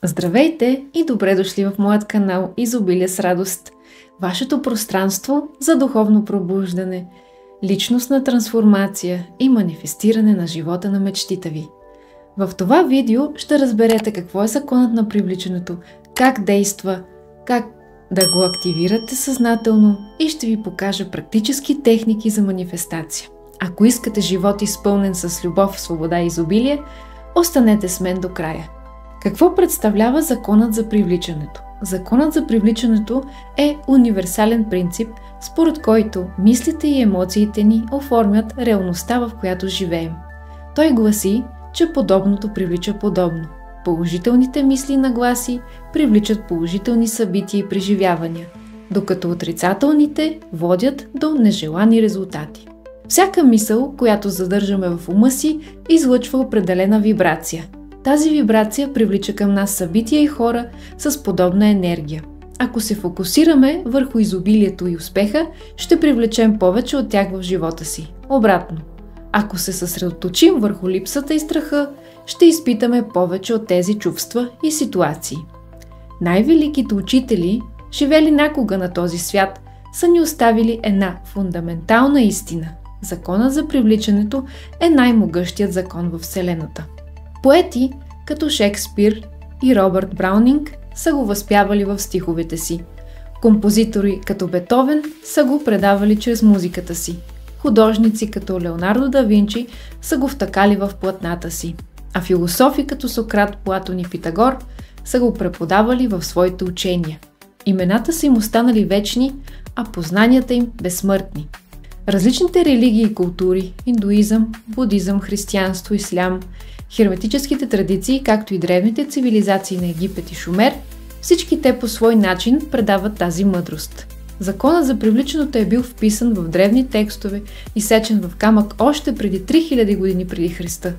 Здравейте и добре дошли в моят канал Изобилие с радост. Вашето пространство за духовно пробуждане, личностна трансформация и манифестиране на живота на мечтите ви. В това видео ще разберете какво е законът на привличането, как действа, как да го активирате съзнателно и ще ви покажа практически техники за манифестация. Ако искате живот изпълнен с любов, свобода и изобилие, останете с мен до края. Какво представлява законът за привличането? Законът за привличането е универсален принцип, според който мислите и емоциите ни оформят реалността, в която живеем. Той гласи, че подобното привлича подобно. Положителните мисли и нагласи привличат положителни събития и преживявания, докато отрицателните водят до нежелани резултати. Всяка мисъл, която задържаме в ума си, излъчва определена вибрация. Тази вибрация привлича към нас събития и хора с подобна енергия. Ако се фокусираме върху изобилието и успеха, ще привлечем повече от тях в живота си. Обратно, ако се съсредоточим върху липсата и страха, ще изпитаме повече от тези чувства и ситуации. Най-великите учители, живели някога на този свят, са ни оставили една фундаментална истина. Законът за привличането е най-могъщият закон в Вселената. Поети като Шекспир и Робърт Браунинг са го възпявали в стиховете си. Композитори като Бетовен са го предавали чрез музиката си. Художници като Леонардо да Винчи са го втъкали в платната си. А философи като Сократ, Платон и Питагор са го преподавали в своите учения. Имената са им останали вечни, а познанията им безсмъртни. Различните религии и култури – индуизъм, будизъм, християнство, ислям, херметическите традиции, както и древните цивилизации на Египет и Шумер, всички те по свой начин предават тази мъдрост. Законът за привличането е бил вписан в древни текстове и сечен в камък още преди 3000 години преди Христа.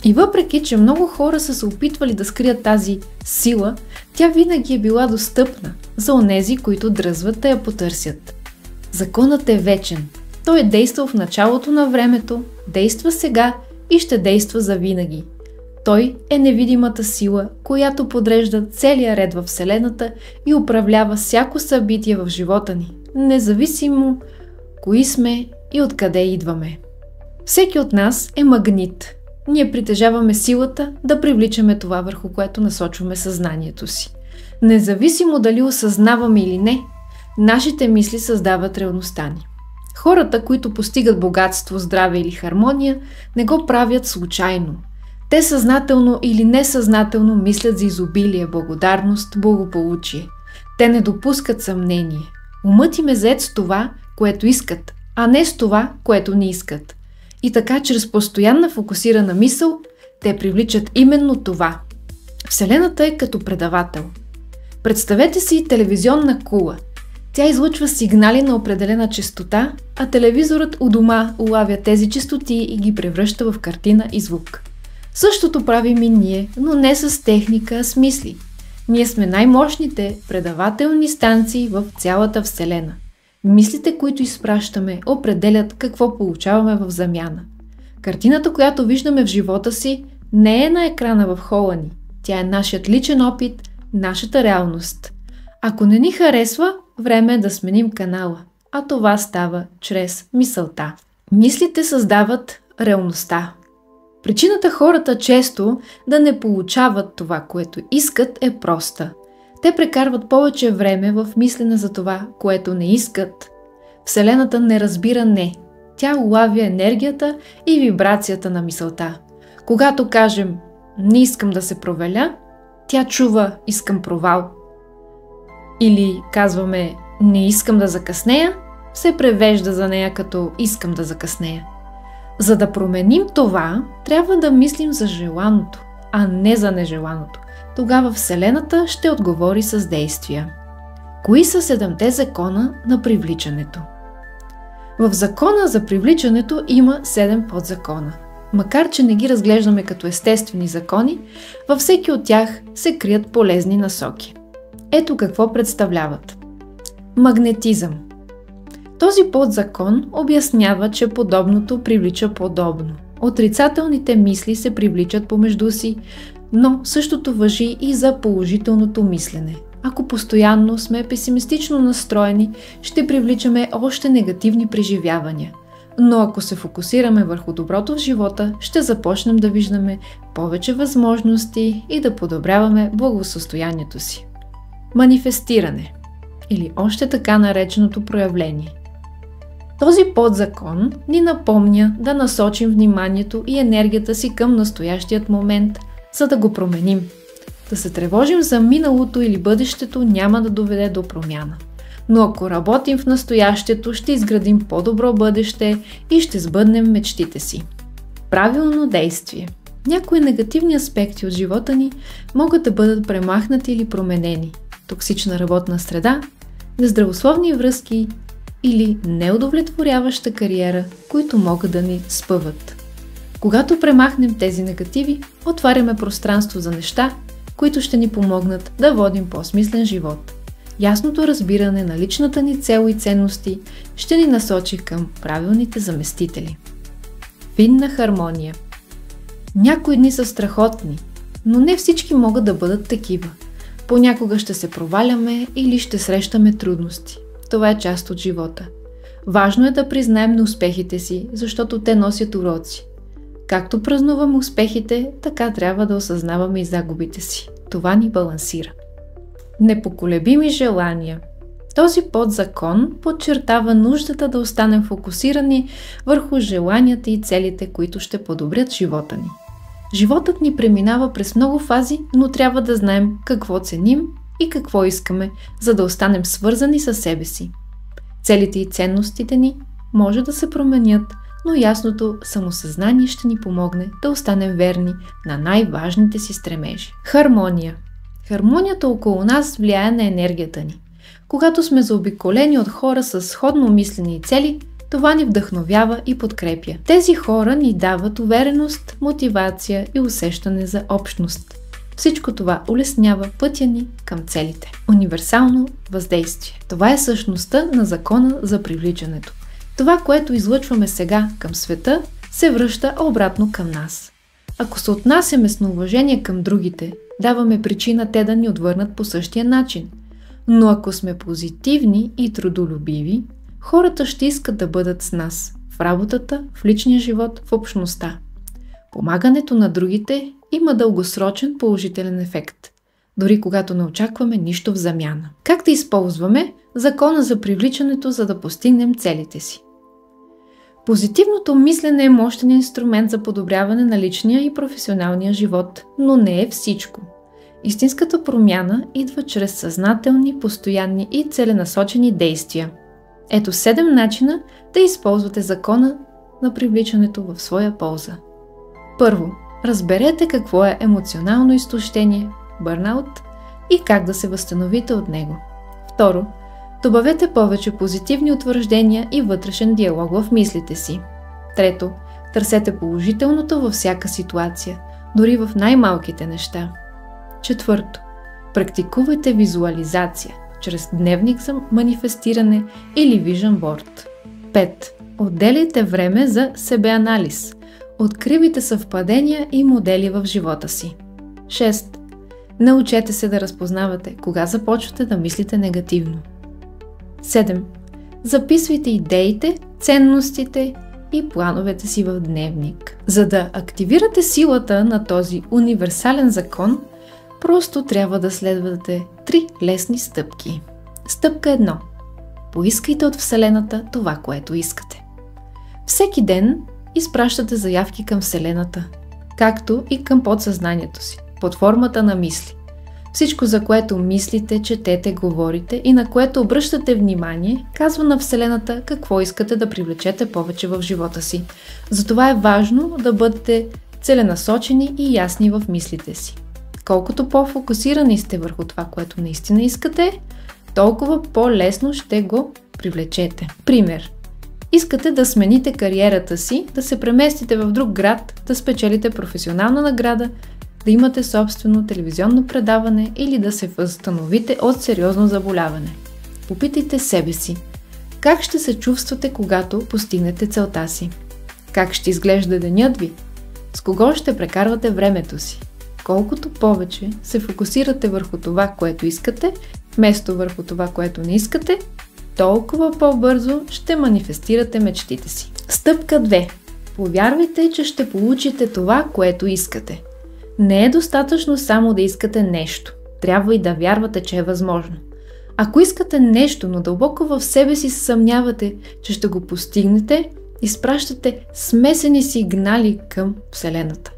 И въпреки, че много хора са се опитвали да скрият тази сила, тя винаги е била достъпна за онези, които дръзват да я потърсят. Законът е вечен. Той е действал в началото на времето, действа сега и ще действа завинаги. Той е невидимата сила, която подрежда целия ред във Вселената и управлява всяко събитие в живота ни, независимо кои сме и откъде идваме. Всеки от нас е магнит. Ние притежаваме силата да привличаме това, върху което насочваме съзнанието си. Независимо дали осъзнаваме или не, нашите мисли създават реалността ни. Хората, които постигат богатство, здраве или хармония, не го правят случайно. Те съзнателно или несъзнателно мислят за изобилие, благодарност, благополучие. Те не допускат съмнение. Умът им е зает с това, което искат, а не с това, което не искат. И така, чрез постоянна фокусирана мисъл, те привличат именно това. Вселената е като предавател. Представете си телевизионна кула. Тя излъчва сигнали на определена честота, а телевизорът у дома улавя тези честоти и ги превръща в картина и звук. Същото правим и ние, но не с техника, а с мисли. Ние сме най-мощните предавателни станции в цялата Вселена. Мислите, които изпращаме, определят какво получаваме в замяна. Картината, която виждаме в живота си, не е на екрана в хола ни. Тя е нашият личен опит, нашата реалност. Ако не ни харесва, време е да сменим канала, а това става чрез мисълта. Мислите създават реалността. Причината хората често да не получават това, което искат, е проста. Те прекарват повече време в мислене за това, което не искат. Вселената не разбира не. Тя улавя енергията и вибрацията на мисълта. Когато кажем «не искам да се проваля», тя чува «искам провал». Или казваме «не искам да закъснея», се превежда за нея като «искам да закъснея». За да променим това, трябва да мислим за желаното, а не за нежеланото. Тогава Вселената ще отговори с действия. Кои са 7-те закона на привличането? В закона за привличането има 7 подзакона. Макар че не ги разглеждаме като естествени закони, във всеки от тях се крият полезни насоки. Ето какво представляват. Магнетизъм. Този подзакон обяснява, че подобното привлича подобно. Отрицателните мисли се привличат помежду си, Но същото важи и за положителното мислене. Ако постоянно сме песимистично настроени, ще привличаме още негативни преживявания. Но ако се фокусираме върху доброто в живота, ще започнем да виждаме повече възможности и да подобряваме благосъстоянието си. Манифестиране или още така нареченото проявление. Този подзакон ни напомня да насочим вниманието и енергията си към настоящият момент, за да го променим. Да се тревожим за миналото или бъдещето няма да доведе до промяна. Но ако работим в настоящето, ще изградим по-добро бъдеще и ще сбъднем мечтите си. Правилно действие. Някои негативни аспекти от живота ни могат да бъдат премахнати или променени. Токсична работна среда, нездравословни връзки или неудовлетворяваща кариера, които могат да ни спъват. Когато премахнем тези негативи, отваряме пространство за неща, които ще ни помогнат да водим по-смислен живот. Ясното разбиране на личната ни цел и ценности ще ни насочи към правилните заместители. Финна хармония. Някои дни са страхотни, но не всички могат да бъдат такива. Понякога ще се проваляме или ще срещаме трудности. Това е част от живота. Важно е да признаем неуспехите си, защото те носят уроци. Както празнуваме успехите, така трябва да осъзнаваме и загубите си. Това ни балансира. Непоколебими желания. Този подзакон подчертава нуждата да останем фокусирани върху желанията и целите, които ще подобрят живота ни. Животът ни преминава през много фази, но трябва да знаем какво ценим и какво искаме, за да останем свързани със себе си. Целите и ценностите ни може да се променят, но ясното самосъзнание ще ни помогне да останем верни на най-важните си стремежи. Хармония. Хармонията около нас влияе на енергията ни. Когато сме заобиколени от хора с сходно мислени и цели, това ни вдъхновява и подкрепя. Тези хора ни дават увереност, мотивация и усещане за общност. Всичко това улеснява пътя ни към целите. Универсално въздействие. Това е същността на закона за привличането. Това, което излъчваме сега към света, се връща обратно към нас. Ако се отнасяме с неуважение към другите, даваме причина те да ни отвърнат по същия начин. Но ако сме позитивни и трудолюбиви, хората ще искат да бъдат с нас в работата, в личния живот, в общността. Помагането на другите има дългосрочен положителен ефект, дори когато не очакваме нищо в замяна. Как да използваме закона за привличането, за да постигнем целите си? Позитивното мислене е мощен инструмент за подобряване на личния и професионалния живот, но не е всичко. Истинската промяна идва чрез съзнателни, постоянни и целенасочени действия. Ето 7 начина да използвате закона на привличането в своя полза. Първо, разберете какво е емоционално изтощение, бърнаут и как да се възстановите от него. Второ, добавете повече позитивни утвърждения и вътрешен диалог в мислите си. Трето, търсете положителното във всяка ситуация, дори в най-малките неща. Четвърто, практикувайте визуализация чрез дневник за манифестиране или Vision Board. 5. Отделяйте време за себеанализ. Откривайте съвпадения и модели в живота си. 6. Научете се да разпознавате кога започвате да мислите негативно. 7. Записвайте идеите, ценностите и плановете си в дневник. За да активирате силата на този универсален закон, просто трябва да следвате 3 лесни стъпки. Стъпка 1. Поискайте от Вселената това, което искате. Всеки ден изпращате заявки към Вселената, както и към подсъзнанието си, под формата на мисли. Всичко, за което мислите, четете, говорите и на което обръщате внимание, казва на Вселената какво искате да привлечете повече в живота си. Затова е важно да бъдете целенасочени и ясни в мислите си. Колкото по-фокусирани сте върху това, което наистина искате, толкова по-лесно ще го привлечете. Пример. Искате да смените кариерата си, да се преместите в друг град, да спечелите професионална награда, да имате собствено телевизионно предаване или да се възстановите от сериозно заболяване. Попитайте себе си, как ще се чувствате, когато постигнете целта си? Как ще изглежда денят ви? С кого ще прекарвате времето си? Колкото повече се фокусирате върху това, което искате, вместо върху това, което не искате, толкова по-бързо ще манифестирате мечтите си. Стъпка 2. Повярвайте, че ще получите това, което искате. Не е достатъчно само да искате нещо. Трябва и да вярвате, че е възможно. Ако искате нещо, но дълбоко в себе си се съмнявате, че ще го постигнете, изпращате смесени сигнали към Вселената.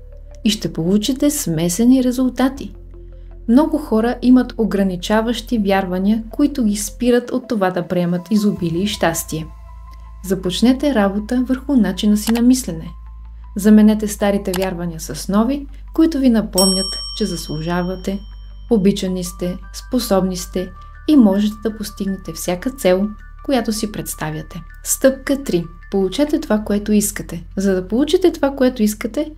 И ще получите смесени резултати. Много хора имат ограничаващи вярвания, които ги спират от това да приемат изобилие и щастие. Започнете работа върху начина си на мислене. Заменете старите вярвания с нови, които ви напомнят, че заслужавате, обичани сте, способни сте и можете да постигнете всяка цел, която си представяте. Стъпка 3. Получете това, което искате. За да получите това, което искате,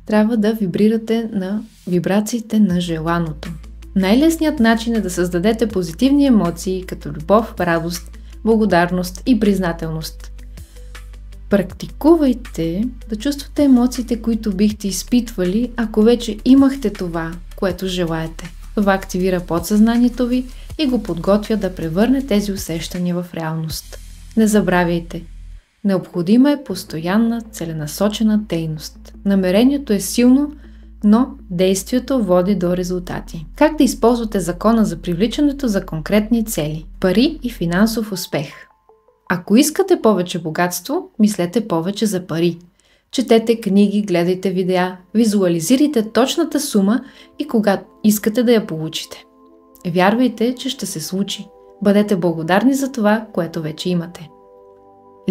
трябва да вибрирате на вибрациите на желаното. Най-лесният начин е да създадете позитивни емоции, като любов, радост, благодарност и признателност. Практикувайте да чувствате емоциите, които бихте изпитвали, ако вече имахте това, което желаете. Това активира подсъзнанието ви и го подготвя да превърне тези усещания в реалност. Не забравяйте! Необходима е постоянна, целенасочена дейност. Намерението е силно, но действието води до резултати. Как да използвате закона за привличането за конкретни цели? Пари и финансов успех. Ако искате повече богатство, мислете повече за пари. Четете книги, гледайте видеа, визуализирайте точната сума и когато искате да я получите. Вярвайте, че ще се случи. Бъдете благодарни за това, което вече имате.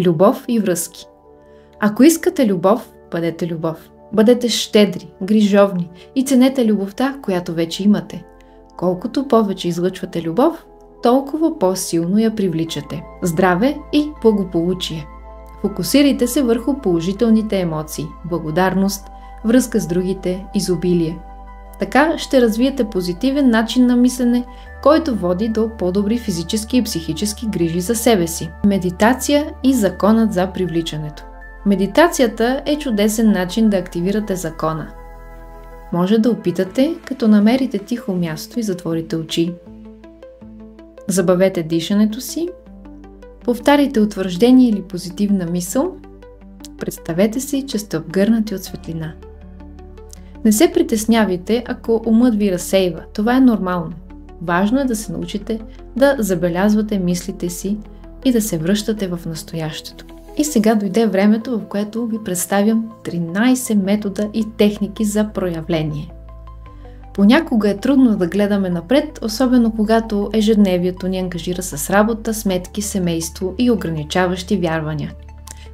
Любов и връзки. Ако искате любов, бъдете любов. Бъдете щедри, грижовни и ценете любовта, която вече имате. Колкото повече излъчвате любов, толкова по-силно я привличате. Здраве и благополучие. Фокусирайте се върху положителните емоции, благодарност, връзка с другите, изобилие. Така ще развиете позитивен начин на мислене, който води до по-добри физически и психически грижи за себе си. Медитация и законът за привличането. Медитацията е чудесен начин да активирате закона. Може да опитате, като намерите тихо място и затворите очи. Забавете дишането си, повтаряйте утвърждение или позитивна мисъл, представете си, че сте обгърнати от светлина. Не се притеснявайте, ако умът ви разсейва. Това е нормално. Важно е да се научите да забелязвате мислите си и да се връщате в настоящето. И сега дойде времето, в което ви представям 13 метода и техники за проявление. Понякога е трудно да гледаме напред, особено когато ежедневието ни ангажира с работа, сметки, семейство и ограничаващи вярвания.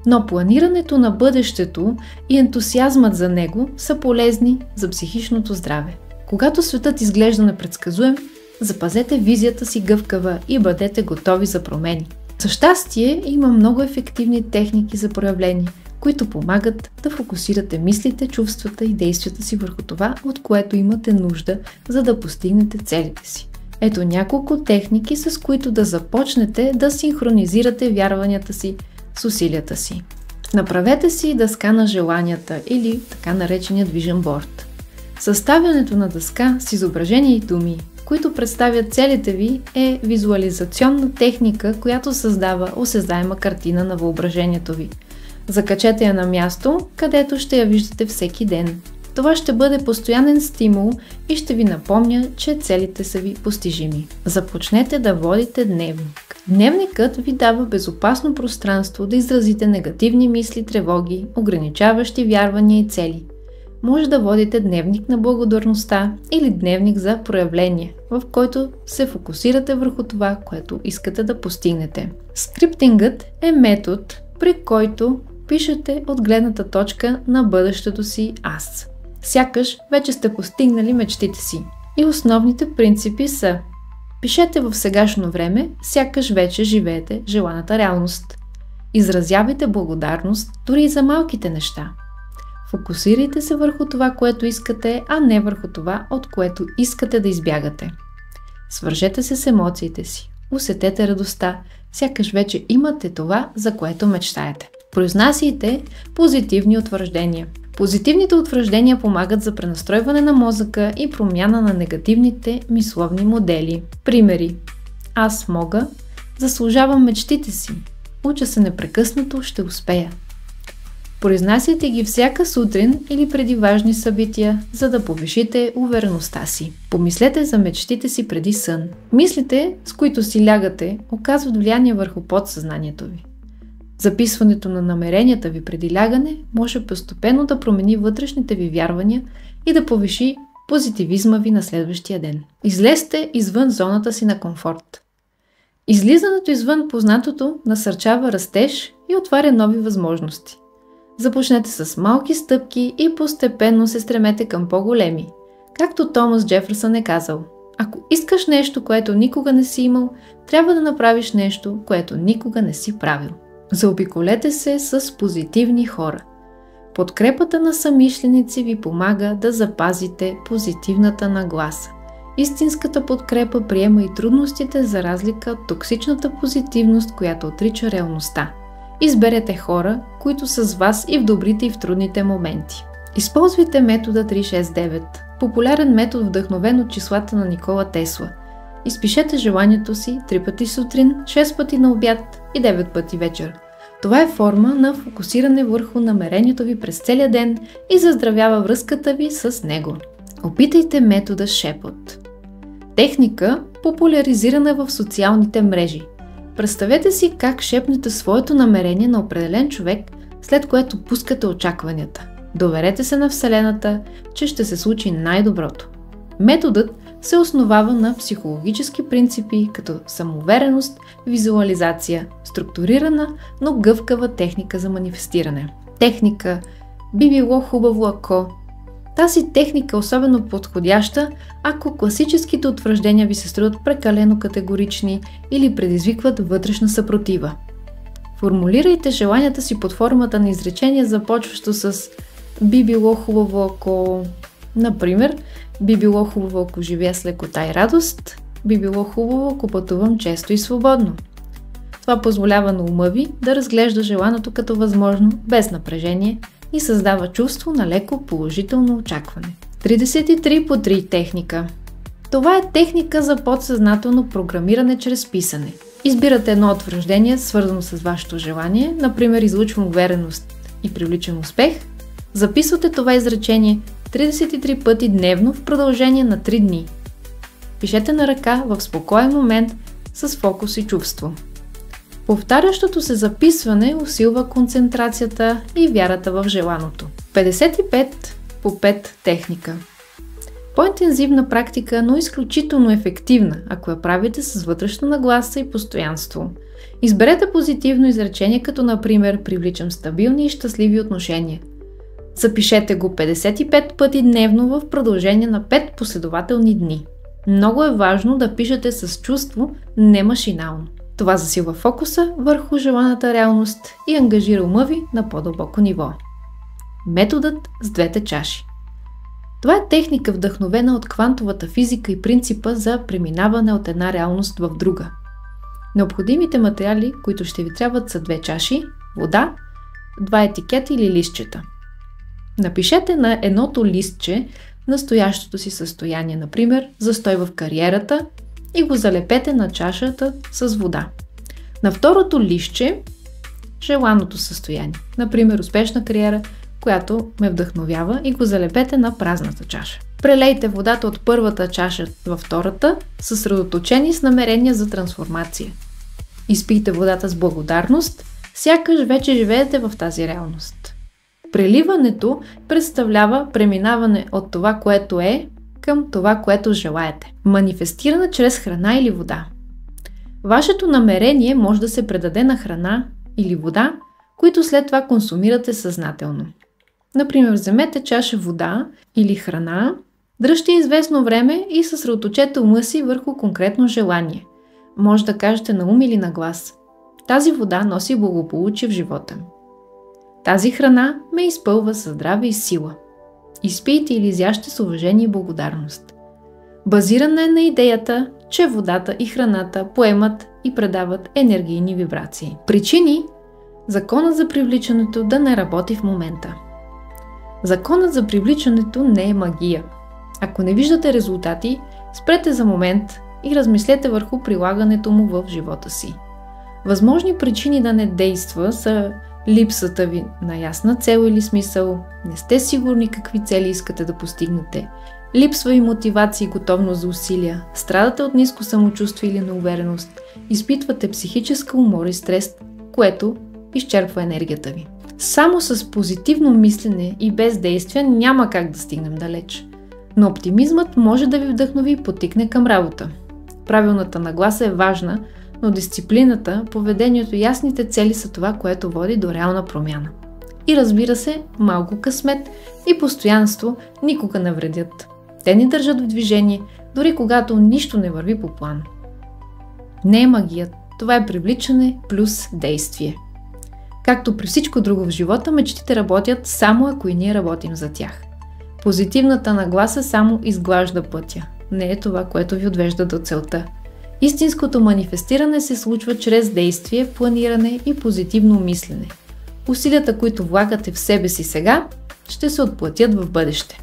Но планирането на бъдещето и ентусиазмът за него са полезни за психичното здраве. Когато светът изглежда непредсказуем, запазете визията си гъвкава и бъдете готови за промени. За щастие има много ефективни техники за проявление, които помагат да фокусирате мислите, чувствата и действията си върху това, от което имате нужда, за да постигнете целите си. Ето няколко техники, с които да започнете да синхронизирате вярванията си с усилията си. Направете си дъска на желанията или така наречения Vision Board. Съставянето на дъска с изображения и думи, които представят целите ви, е визуализационна техника, която създава осезаема картина на въображението ви. Закачете я на място, където ще я виждате всеки ден. Това ще бъде постоянен стимул и ще ви напомня, че целите са ви постижими. Започнете да водите дневник. Дневникът ви дава безопасно пространство да изразите негативни мисли, тревоги, ограничаващи вярвания и цели. Може да водите дневник на благодарността или дневник за проявление, в който се фокусирате върху това, което искате да постигнете. Скриптингът е метод, при който пишете от гледната точка на бъдещето си аз. Сякаш вече сте постигнали мечтите си. И основните принципи са: пишете в сегашно време, сякаш вече живеете желаната реалност. Изразявайте благодарност дори и за малките неща. Фокусирайте се върху това, което искате, а не върху това, от което искате да избягате. Свържете се с емоциите си. Усетете радостта, сякаш вече имате това, за което мечтаете. Произнасяйте позитивни утвърждения. Позитивните утвърждения помагат за пренастройване на мозъка и промяна на негативните мисловни модели. Примери: аз мога, заслужавам мечтите си, уча се непрекъснато, ще успея. Произнасяйте ги всяка сутрин или преди важни събития, за да повишите увереността си. Помислете за мечтите си преди сън. Мислите, с които си лягате, оказват влияние върху подсъзнанието ви. Записването на намеренията ви преди лягане може постепенно да промени вътрешните ви вярвания и да повиши позитивизма ви на следващия ден. Излезте извън зоната си на комфорт. Излизането извън познатото насърчава растеж и отваря нови възможности. Започнете с малки стъпки и постепенно се стремете към по-големи. Както Томас Джефърсън е казал: ако искаш нещо, което никога не си имал, трябва да направиш нещо, което никога не си правил. Заобиколете се с позитивни хора. Подкрепата на съмишленици ви помага да запазите позитивната нагласа. Истинската подкрепа приема и трудностите, за разлика от токсичната позитивност, която отрича реалността. Изберете хора, които са с вас и в добрите, и в трудните моменти. Използвайте метода 369, популярен метод, вдъхновен от числата на Никола Тесла. Изпишете желанието си 3 пъти сутрин, 6 пъти на обяд и 9 пъти вечер. Това е форма на фокусиране върху намерението ви през целия ден и заздравява връзката ви с него. Опитайте метода шепот. Техника, популяризирана в социалните мрежи. Представете си как шепнете своето намерение на определен човек, след което пускате очакванията. Доверете се на Вселената, че ще се случи най-доброто. Методът се основава на психологически принципи, като самоувереност, визуализация, структурирана, но гъвкава техника за манифестиране. Техника би било хубаво ако... Тази техника е особено подходяща, ако класическите утвърждения ви се струват прекалено категорични или предизвикват вътрешна съпротива. Формулирайте желанията си под формата на изречение, започващо с би било хубаво ако... Например, би било хубаво ако живея с лекота и радост, би било хубаво ако пътувам често и свободно. Това позволява на ума ви да разглежда желаното като възможно, без напрежение, и създава чувство на леко положително очакване. 33 по 3 техника. Това е техника за подсъзнателно програмиране чрез писане. Избирате едно утвърждение, свързано с вашето желание, например излучвам увереност и привличам успех. Записвате това изречение 33 пъти дневно в продължение на 3 дни. Пишете на ръка в спокоен момент с фокус и чувство. Повтарящото се записване усилва концентрацията и вярата в желаното. 55 по 5 техника. По-интензивна практика, но изключително ефективна, ако я правите с вътрешна нагласа и постоянство. Изберете позитивно изречение, като например привличам стабилни и щастливи отношения. Запишете го 55 пъти дневно в продължение на 5 последователни дни. Много е важно да пишете с чувство, не машинално. Това засилва фокуса върху желаната реалност и ангажира ума ви на по-дълбоко ниво. Методът с двете чаши. Това е техника, вдъхновена от квантовата физика и принципа за преминаване от една реалност в друга. Необходимите материали, които ще ви трябват, са 2 чаши, вода, 2 етикета или листчета. Напишете на едното листче настоящото си състояние, например застой в кариерата, и го залепете на чашата с вода. На второто листче желаното състояние, например успешна кариера, която ме вдъхновява, и го залепете на празната чаша. Прелейте водата от първата чаша във втората, съсредоточени с намерение за трансформация. Изпийте водата с благодарност, сякаш вече живеете в тази реалност. Преливането представлява преминаване от това, което е, към това, което желаете. Манифестиране чрез храна или вода. Вашето намерение може да се предаде на храна или вода, които след това консумирате съзнателно. Например, вземете чаша вода или храна, дръжте известно време и съсредоточете ума си върху конкретно желание. Може да кажете на ум или на глас: тази вода носи благополучие в живота ми. Тази храна ме изпълва със здраве и сила. Изпийте или изяжте с уважение и благодарност. Базирана е на идеята, че водата и храната поемат и предават енергийни вибрации. Причини законът за привличането да не работи в момента. Законът за привличането не е магия. Ако не виждате резултати, спрете за момент и размислете върху прилагането му в живота си. Възможни причини да не действа са липсата ви на ясна цел или смисъл, не сте сигурни какви цели искате да постигнете, липсва ви мотивация и готовност за усилия, страдате от ниско самочувствие или неувереност, изпитвате психическа умора и стрес, което изчерпва енергията ви. Само с позитивно мислене и без действия няма как да стигнем далеч. Но оптимизмът може да ви вдъхнови и потикне към работа. Правилната нагласа е важна, но дисциплината, поведението и ясните цели са това, което води до реална промяна. И разбира се, малко късмет и постоянство никога не вредят. Те ни държат в движение, дори когато нищо не върви по план. Не е магия, това е привличане плюс действие. Както при всичко друго в живота, мечтите работят само ако и ние работим за тях. Позитивната нагласа само изглажда пътя. Не е това, което ви отвежда до целта. Истинското манифестиране се случва чрез действие, планиране и позитивно мислене. Усилията, които влагате в себе си сега, ще се отплатят в бъдеще.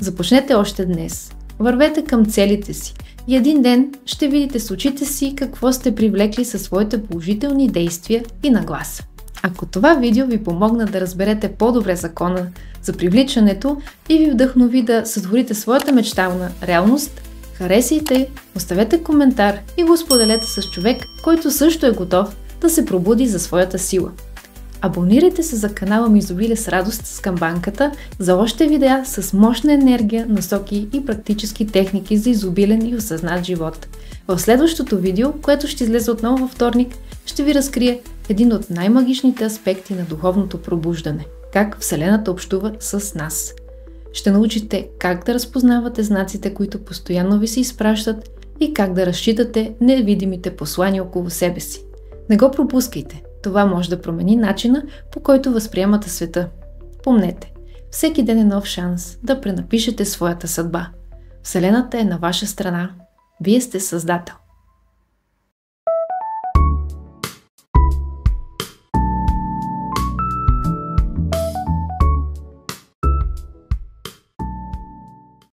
Започнете още днес. Вървете към целите си и един ден ще видите с очите си какво сте привлекли със своите положителни действия и нагласа. Ако това видео ви помогна да разберете по-добре закона за привличането и ви вдъхнови да сътворите своята мечтална реалност, харесайте, оставете коментар и го споделете с човек, който също е готов да се пробуди за своята сила. Абонирайте се за канала ми Изобилие с радост с камбанката за още видеа с мощна енергия, насоки и практически техники за изобилен и осъзнат живот. В следващото видео, което ще излезе отново във вторник, ще ви разкрия един от най-магичните аспекти на духовното пробуждане – как Вселената общува с нас. Ще научите как да разпознавате знаците, които постоянно ви се изпращат и как да разчитате невидимите послания около себе си. Не го пропускайте! Това може да промени начина, по който възприемате света. Помнете, всеки ден е нов шанс да пренапишете своята съдба. Вселената е на ваша страна. Вие сте създател.